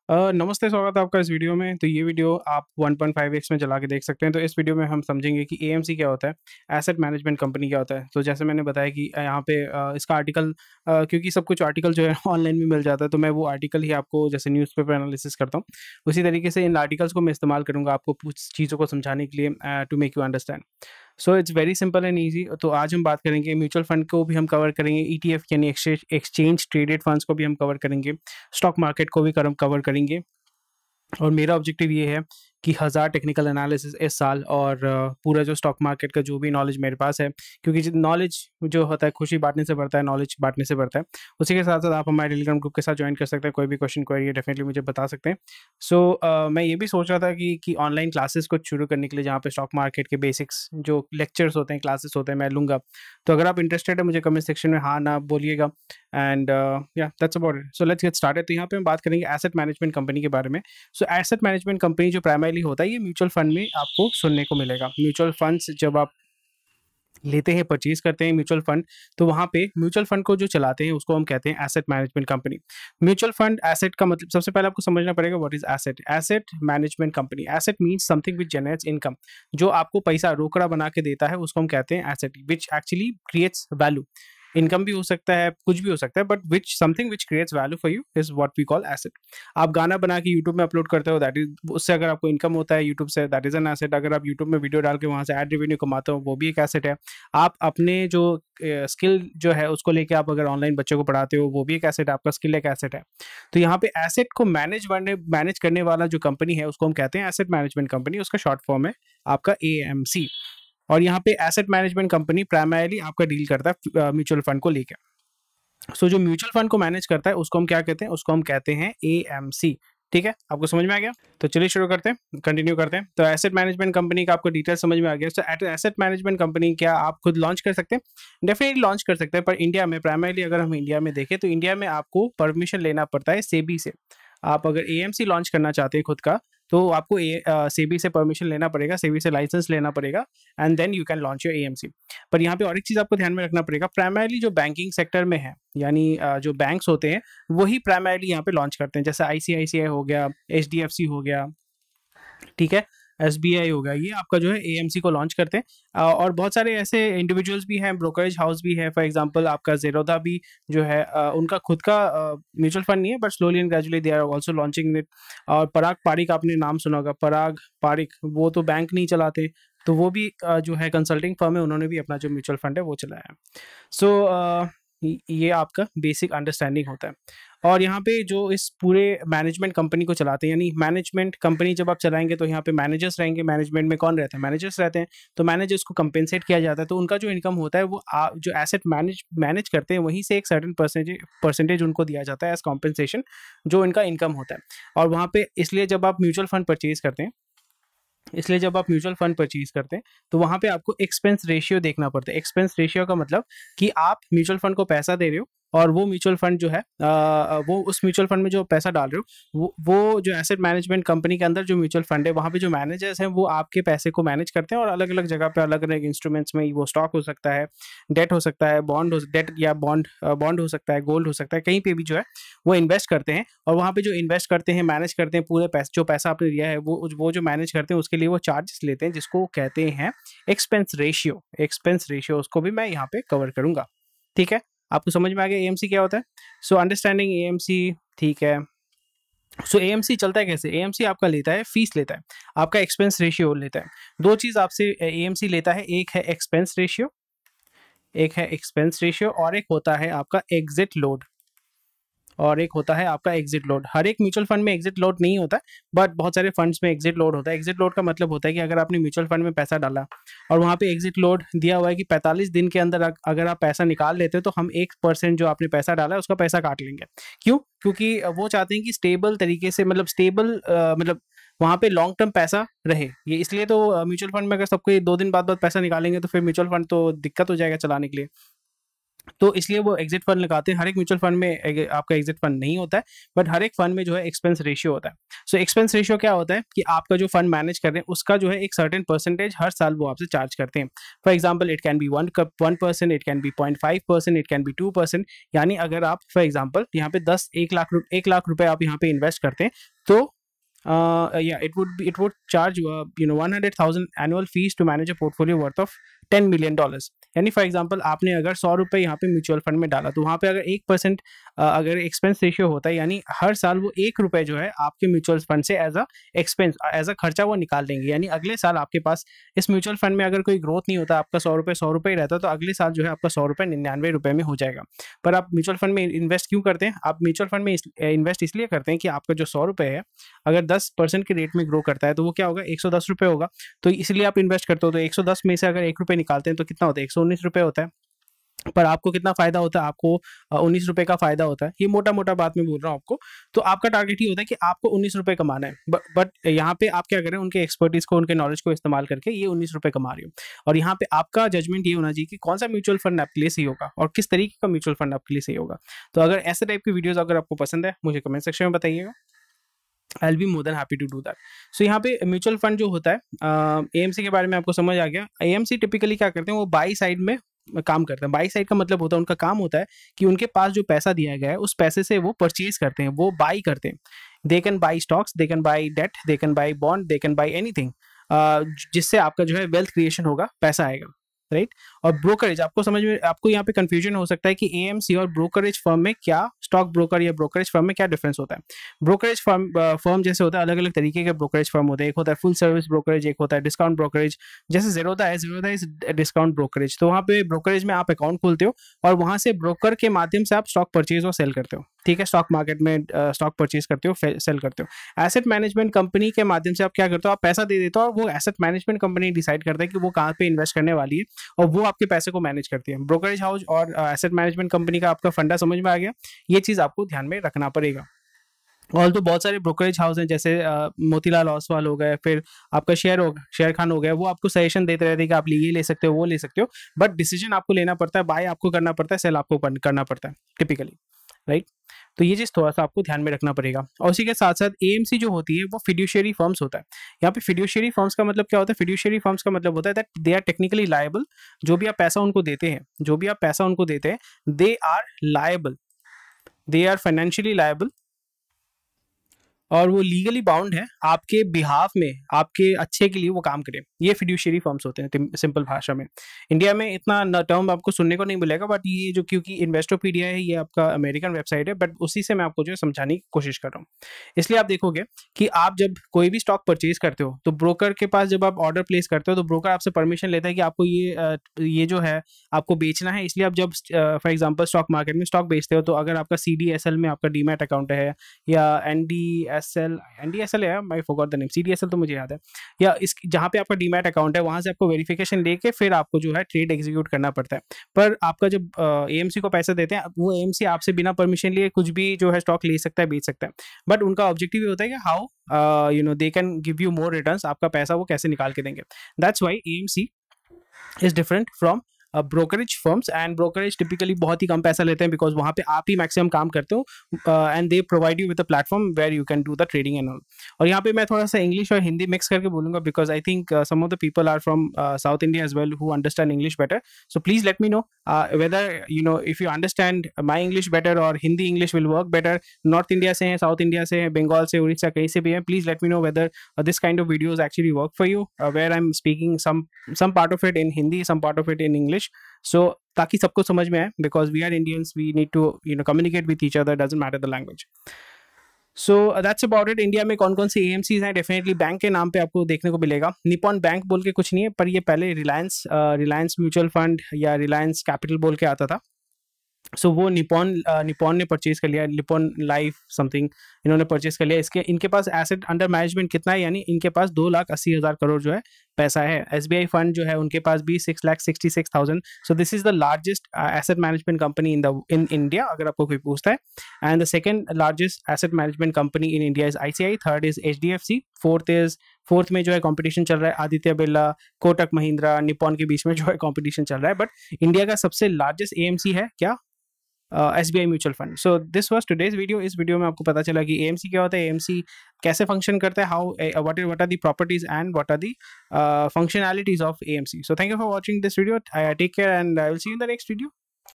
नमस्ते, स्वागत है आपका इस वीडियो में। तो ये वीडियो आप 1.5x में चला के देख सकते हैं। तो इस वीडियो में हम समझेंगे कि एएमसी क्या होता है, एसेट मैनेजमेंट कंपनी क्या होता है। तो जैसे मैंने बताया कि यहाँ पे इसका आर्टिकल क्योंकि सब कुछ आर्टिकल जो है ऑनलाइन भी मिल जाता है, तो मैं वो आर्टिकल ही आपको जैसे न्यूज़पेपर एनालिसिस करता हूँ, उसी तरीके से इन आर्टिकल्स को मैं इस्तेमाल करूँगा आपको कुछ चीज़ों को समझाने के लिए to make you understand. So it's very simple and easy. तो आज हम बात करेंगे म्यूचुअल फंड को भी हम कवर करेंगे, ईटीएफ यानी एक्सचेंज ट्रेडेड फंड्स को भी हम कवर करेंगे, स्टॉक मार्केट को भी कवर करेंगे। और मेरा ऑब्जेक्टिव ये है कि 1000 टेक्निकल एनालिसिस इस साल और पूरा जो स्टॉक मार्केट का जो भी नॉलेज मेरे पास है, क्योंकि नॉलेज जो होता है खुशी बांटने से बढ़ता है, नॉलेज बांटने से बढ़ता है। उसी के साथ साथ आप हमारे टेलीग्राम ग्रुप के साथ ज्वाइन कर सकते हैं। कोई भी क्वेश्चन क्वेरी है डेफिनेटली मुझे बता सकते हैं। सो मैं ये भी सोच रहा था कि ऑनलाइन क्लासेस को शुरू करने के लिए, जहाँ पे स्टॉक मार्केट के बेसिक्स जो लेक्चर्स होते हैं, क्लासेस होते हैं, मैं लूँगा। तो अगर आप इंटरेस्टेड है, मुझे कमेंट सेक्शन में हाँ ना बोलिएगा। एंड या that's about it. So let's get started. तो यहाँ पे हम बात करेंगे एसेट मैनेजमेंट कंपनी के बारे में। सो एसेट मैनेजमेंट कंपनी जो प्राइमरीली होता है, ये म्यूचुअल फंड में आपको सुनने को मिलेगा। म्यूचुअल फंड्स जब आप लेते हैं, परचेज करते हैं म्यूचुअल फंड, तो वहाँ पे म्यूचुअल फंड को जो चलाते हैं उसको हम कहते हैं asset management company. Mutual fund asset का मतलब सबसे पहले आपको समझना पड़ेगा what is asset. Asset management company, asset means something which generates income. जो आपको पैसा रोकड़ा बना के देता है उसको हम कहते हैं asset, which actually creates value. Income भी हो सकता है, कुछ भी हो सकता है, but which something which creates value for you is what we call asset. आप गाना बना के यूट्यूब में अपलोड करते हो, दैट इज, उससे अगर आपको इनकम होता है यूट्यूब से, दैट इज एन एसेट। अगर आप यूट्यूब में वीडियो डाल के वहाँ से एड रेवेन्यू कमाते हो, वो भी एक एसेट है। आप अपने जो स्किल जो है उसको लेके आप अगर ऑनलाइन बच्चों को पढ़ाते हो, वो भी एक एसेट है, आपका स्किल एक एसेट है। तो यहाँ पे एसेट को मैनेज करने वाला जो कंपनी है उसको हम कहते हैं एसेट मैनेजमेंट कंपनी। उसका शॉर्ट फॉर्म है आपका एएमसी। और यहाँ पे एसेट मैनेजमेंट कंपनी प्राइमरीली आपका डील करता है म्यूचुअल फंड को लेकर। सो जो म्यूचुअल फंड को मैनेज करता है उसको हम क्या कहते हैं, उसको हम कहते हैं एएमसी। ठीक है, आपको समझ में आ गया? तो चलिए शुरू करते हैं, कंटिन्यू करते हैं। तो एसेट मैनेजमेंट कंपनी का आपको डिटेल समझ में आ गया। तो एसेट मैनेजमेंट कंपनी क्या आप खुद लॉन्च कर सकते हैं? डेफिनेटली लॉन्च कर सकते हैं, पर इंडिया में प्राइमरीली अगर हम इंडिया में देखें तो इंडिया में आपको परमिशन लेना पड़ता है सेबी से। आप अगर एएमसी लॉन्च करना चाहते हैं खुद का, तो आपको सेबी से परमिशन लेना पड़ेगा, सेबी से लाइसेंस लेना पड़ेगा, and then you can launch your AMC. पर यहाँ पे और एक चीज़ आपको ध्यान में रखना पड़ेगा, प्राइमरीली जो बैंकिंग सेक्टर में है, यानी जो बैंक्स होते हैं वही प्राइमरीली यहाँ पे लॉन्च करते हैं। जैसे आईसीआईसीआई हो गया, एचडीएफसी हो गया, ठीक है, एसबीआई हो गया, ये आपका जो है एएमसी को लॉन्च करते हैं। और बहुत सारे ऐसे इंडिविजुअल्स भी हैं, ब्रोकरेज हाउस भी है। फॉर एग्जांपल आपका ज़ेरोधा भी जो है उनका खुद का म्यूचुअल फंड नहीं है, but slowly and gradually they are also launching it. और पराग पारिक आपने नाम सुना होगा, पराग पारिक, वो तो बैंक नहीं चलाते, तो वो भी जो है कंसल्टिंग फर्म है, उन्होंने भी अपना जो म्यूचुअल फंड है वो चलाया है। सो ये आपका बेसिक अंडरस्टैंडिंग होता है। और यहाँ पे जो इस पूरे मैनेजमेंट कंपनी को चलाते हैं, यानी मैनेजमेंट कंपनी जब आप चलाएंगे तो यहाँ पे मैनेजर्स रहेंगे। मैनेजमेंट में कौन रहता है? मैनेजर्स रहते हैं। तो मैनेजर्स को कंपेंसेट किया जाता है, तो उनका जो इनकम होता है वो जो एसेट मैनेज करते हैं वहीं से एक सर्टेन परसेंटेज उनको दिया जाता है एज कॉम्पेंसेशन, जो इनका इनकम होता है। और वहाँ पे इसलिए जब आप म्यूचुअल फंड परचेज करते हैं, तो वहाँ पे आपको एक्सपेंस रेशियो देखना पड़ता है। एक्सपेंस रेशियो का मतलब कि आप म्यूचुअल फंड को पैसा दे रहे हो, और वो म्यूचुअल फंड जो है वो उस म्यूचुअल फंड में जो पैसा डाल रहे हो, वो जो एसेट मैनेजमेंट कंपनी के अंदर जो म्यूचुअल फंड है, वहाँ पे जो मैनेजर्स हैं वो आपके पैसे को मैनेज करते हैं। और अलग अलग जगह पे अलग अलग इंस्ट्रूमेंट्स में, वो स्टॉक हो सकता है, डेट हो सकता है, डेट या बॉन्ड हो सकता है, गोल्ड हो सकता है, कहीं पे भी जो है वो इन्वेस्ट करते हैं। और वहाँ पे जो इन्वेस्ट करते हैं, मैनेज करते हैं, पूरे पैसे, जो पैसा आपने दिया है वो जो मैनेज करते हैं, उसके लिए वो चार्जेस लेते हैं, जिसको कहते हैं एक्सपेंस रेशियो। एक्सपेंस रेशियो उसको भी मैं यहाँ पे कवर करूंगा। ठीक है, आपको समझ में आ गया एएमसी क्या होता है? सो अंडरस्टैंडिंग एएमसी, ठीक है। सो एएमसी चलता है कैसे? एएमसी आपका लेता है, फीस लेता है, आपका एक्सपेंस रेशियो लेता है। दो चीज आपसे एएमसी लेता है, एक है एक्सपेंस रेशियो, और एक होता है आपका एग्जिट लोड, हर एक म्यूचुअल फंड में एग्जिट लोड नहीं होता, बट बहुत सारे फंड्स में एग्जिट लोड होता है। एग्जिट लोड का मतलब होता है कि अगर आपने म्यूचुअल फंड में पैसा डाला और वहाँ पे एग्जिट लोड दिया हुआ है कि 45 दिन के अंदर अगर आप पैसा निकाल लेते हो, तो हम 1% जो आपने पैसा डाला है उसका पैसा काट लेंगे। क्यों? क्योंकि वो चाहते हैं कि स्टेबल तरीके से, मतलब वहाँ पे लॉन्ग टर्म पैसा रहे। ये इसलिए तो म्यूचुअल फंड में अगर सबको 2 दिन बाद पैसा निकालेंगे, तो फिर म्यूचुअल फंड तो दिक्कत हो जाएगा चलाने के लिए। तो इसलिए वो एग्जिट फंड लगाते हैं। हर एक म्यूचुअल फंड में आपका एग्जिट फंड नहीं होता है, बट हर एक फंड में जो है एक्सपेंस रेशियो होता है। सो एक्सपेंस रेशियो क्या होता है कि आपका जो फंड मैनेज कर रहे हैं उसका जो है एक सर्टेन परसेंटेज हर साल वो आपसे चार्ज करते हैं। For example it can be 1%, it can be 0.5%, it can be 2%। यानी अगर आप फॉर एग्जाम्पल यहाँ पे 1 लाख रुपए आप यहाँ पे इन्वेस्ट करते हैं, तो yeah, it would charge 100,000 annual fees to manage a portfolio worth of $10 million। यानी फॉर एग्जांपल आपने अगर 100 रुपए यहाँ पे म्यूचुअल फंड में डाला, तो वहाँ पे अगर 1% अगर एक्सपेंस रेशियो होता है, यानी हर साल वो 1 रुपए जो है आपके म्यूचुअल फंड से एज अ खर्चा वो निकाल देंगे। यानी अगले साल आपके पास इस म्यूचुअल फंड में अगर कोई ग्रोथ नहीं होता, आपका 100 रुपए ही रहता, तो अगले साल जो है आपका 100 रुपए 99 रुपए में हो जाएगा। पर आप म्यूचुअल फंड में इन्वेस्ट क्यों करते हैं? आप म्यूचुअल फंड में इन्वेस्ट इसलिए करते हैं कि आपका जो 100 रुपए है अगर 10% के रेट में ग्रो करता है, तो वो क्या होगा, 110 रुपए होगा। तो इसलिए आप इन्वेस्ट करते हो। तो 110 में से अगर 1 रुपए निकालते हैं तो कितना होता है, 119 रुपए होता है। पर आपको कितना फायदा होता है, आपको 19 रुपए का फायदा होता है। ये मोटा मोटा बात मैं बोल रहा हूँ आपको। तो आपका टारगेट ही होता है कि आपको 19 रुपए कमाना है, बट यहाँ पे आप क्या करें, उनके एक्सपर्टीज को, उनके नॉलेज को इस्तेमाल करके ये 19 रुपए कमा रहे हो। और यहाँ पे आपका जजमेंट ये होना चाहिए कि कौन सा म्यूचुअल फंड आपके लिए सही होगा और किस तरीके का म्यूचुअल फंड आपके लिए सही होगा। तो अगर ऐसे टाइप की वीडियोज अगर आपको पसंद है, मुझे कमेंट सेक्शन में बताइएगा। I will be more than happy to do that. So यहाँ पे म्यूचुअल फंड जो होता है, एएमसी के बारे में आपको समझ आ गया। एएमसी टिपिकली क्या करते हैं, वो बाई साइड में काम करते हैं। बाई साइड का मतलब होता है, उनका काम होता है कि उनके पास जो पैसा दिया गया है उस पैसे से वो परचेज करते हैं, वो बाई करते हैं। They can buy stocks, they can buy debt, they can buy bond, they can buy anything, जिससे आपका जो है वेल्थ क्रिएशन होगा, पैसा आएगा, राइट। और ब्रोकरेज, आपको समझ में, आपको यहाँ पे कंफ्यूजन हो सकता है कि एएमसी और ब्रोकरेज फर्म में क्या, स्टॉक ब्रोकर या ब्रोकरेज फर्म में क्या डिफरेंस होता है। ब्रोकरेज फर्म जैसे होता है, अलग अलग तरीके के ब्रोकरेज फर्म होते हैं। एक होता है फुल सर्विस ब्रोकरेज, एक होता है डिस्काउंट ब्रोकरेज। जैसे ज़ीरोधा इज डिस्काउंट ब्रोकरेज। तो वहाँ पे ब्रोकरेज में आप अकाउंट खोलते हो और वहाँ से ब्रोकर के माध्यम से आप स्टॉक परचेज और सेल करते हो, ठीक है। स्टॉक मार्केट में स्टॉक परचेज करते हो, सेल करते हो। एसेट मैनेजमेंट कंपनी के माध्यम से आप क्या करते हो, आप पैसा दे देते हो और वो एसेट मैनेजमेंट कंपनी डिसाइड करता है कि वो कहाँ पे इन्वेस्ट करने वाली है और वो आपके पैसे को मैनेज करती है। ब्रोकरेज हाउस और एसेट मैनेजमेंट कंपनी का आपका फंडा समझ में आ गया। ये चीज़ आपको ध्यान में रखना पड़ेगा। और तो बहुत सारे ब्रोकरेज हाउस हैं, जैसे मोतीलाल ओसवाल हो गए, फिर आपका शेयर खान हो गया। वो आपको सजेशन देते रहते हैं कि आप ये ले सकते हो, वो ले सकते हो, बट डिसीजन आपको लेना पड़ता है। बाय आपको करना पड़ता है, सेल आपको करना पड़ता है टिपिकली, राइट। तो ये चीज़ थोड़ा सा आपको ध्यान में रखना पड़ेगा। और उसी के साथ साथ एएमसी जो होती है वो फिड्यूशियरी फर्म्स होता है। यहाँ पे फिड्यूशियरी फर्म्स का मतलब क्या होता है, फिड्यूशियरी फर्म्स का मतलब होता है that they are technically liable. जो भी आप पैसा उनको देते हैं, they are liable, they are financially liable, और वो लीगली बाउंड है आपके बिहाफ में, आपके अच्छे के लिए वो काम करें। ये फिड्यूशियरी फर्म्स होते हैं सिंपल भाषा में। इंडिया में इतना टर्म आपको सुनने को नहीं मिलेगा, बट ये जो, क्योंकि इन्वेस्टोपीडिया है, ये आपका अमेरिकन वेबसाइट है, बट उसी से मैं आपको जो है समझाने की कोशिश कर रहा हूँ। इसलिए आप देखोगे कि आप जब कोई भी स्टॉक परचेज करते हो, तो ब्रोकर के पास जब आप ऑर्डर प्लेस करते हो, तो ब्रोकर आपसे परमिशन लेता है कि आपको ये जो है आपको बेचना है। इसलिए आप जब फॉर एग्जाम्पल स्टॉक मार्केट में स्टॉक बेचते हो, तो अगर आपका CDSL में आपका डीमैट अकाउंट है, या NDSL है, I forgot the name, CDSL तो मुझे याद है, या इस जहाँ पे आपका डीमैट अकाउंट है, वहाँ से आपको वेरिफिकेशन लेके फिर आपको जो है ट्रेड एग्जीक्यूट करना पड़ता है। पर आपका जब AMC को पैसे देते हैं, वो AMC आपसे बिना परमिशन लिए कुछ भी जो है स्टॉक ले सकता है, बेच सकता है। बट उनका ऑब्जेक्टिव ये होता है कि how they can give you more returns, आपका पैसा वो कैसे निकाल के देंगे। That's why AMC is different from brokerage firms. And brokerage typically बहुत ही कम पैसा लेते हैं, बिकॉज वहाँ पे आप ही मैक्सिमम काम करते हो, and they provide you with a platform where you can do the trading and all. और यहाँ पे मैं थोड़ा सा इंग्लिश और हिंदी मिक्स करके बोलूँगा, because I think some of the people are from south India as well who understand English better. So please let me know whether if you understand my English better और Hindi English will work better. North India से हैं, south India से हैं, बंगाल से, उड़ीसा, कहीं से भी हैं, please let me know weather this kind of videos actually work for you, where I'm speaking some part of it in Hindi, some part of it in English, so ताकि सबको समझ में आए, because we are Indians, we need to communicate with each other, doesn't matter the language. So that's about it. India में कौन कौन सी AMCs हैं, definitely bank के नाम पे आपको देखने को मिलेगा। निपॉन बैंक बोल के कुछ नहीं है, पर ये पहले रिलायंस म्यूचुअल फंड या रिलायंस कैपिटल बोल के आता था। सो वो निपॉन ने परचेज कर लिया, निपॉन लाइफ समथिंग इन्होंने परचेज कर लिया। इनके पास एसेट अंडर मैनेजमेंट कितना है, यानी इनके पास 2,80,000 करोड़ जो है पैसा है। SBI फंड जो है उनके पास भी 6,66,000। So this is the largest asset management company in India, अगर आपको कोई पूछता है। And the second largest asset management company in India is ICI, third is HDFC, fourth is fourth में जो है कंपटीशन चल रहा है आदित्य बिरला, कोटक महिंद्रा, निप्पॉन के बीच में जो है कंपटीशन चल रहा है। बट इंडिया का सबसे लार्जेस्ट एएमसी है क्या? SBI mutual fund. So this was today's video. इस वीडियो में आपको पता चला कि एएमसी क्या होता है, एएमसी कैसे फंक्शन करता है, how what are the properties and what are the functionalities of AMC. So thank you for watching this video. Take care and I will see you in the next video.